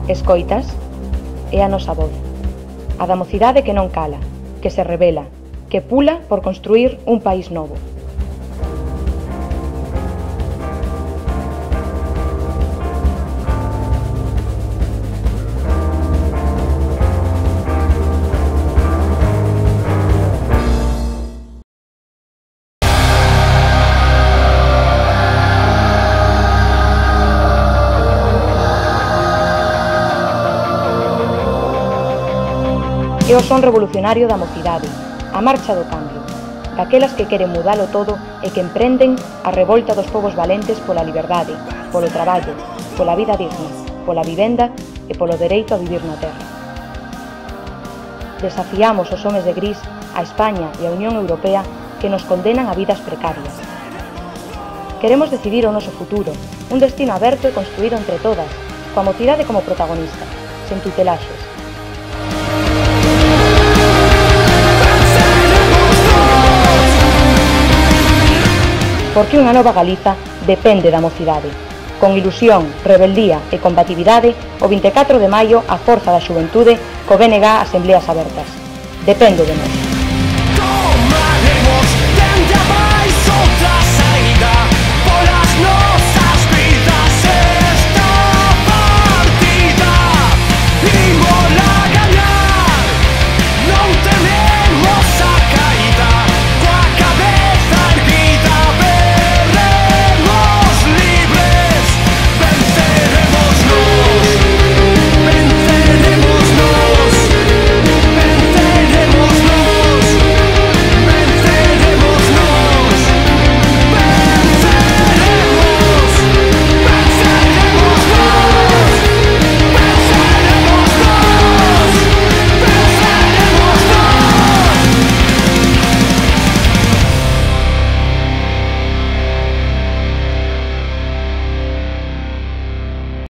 Escoitas? É a nosa voz. A da mocidade que non cala, que se rebela, que pula por construir un país novo. É o son revolucionario da mocidade, a marcha do cambio, daquelas que queren mudalo todo e que emprenden a revolta dos povos valentes pola liberdade, polo traballo, pola vida digna, pola vivenda e polo dereito a vivir na terra. Desafiamos os homes de gris, a España e a Unión Europea que nos condenan a vidas precarias. Queremos decidir o noso futuro, un destino aberto e construído entre todas, coa mocidade como protagonista, sen tutelaxes. Porque unha nova Galiza depende da mocidade. Con ilusión, rebeldía e combatividade, o 24 de maio a forza da xuventude co BNG Asembleas Abertas. Depende de nós.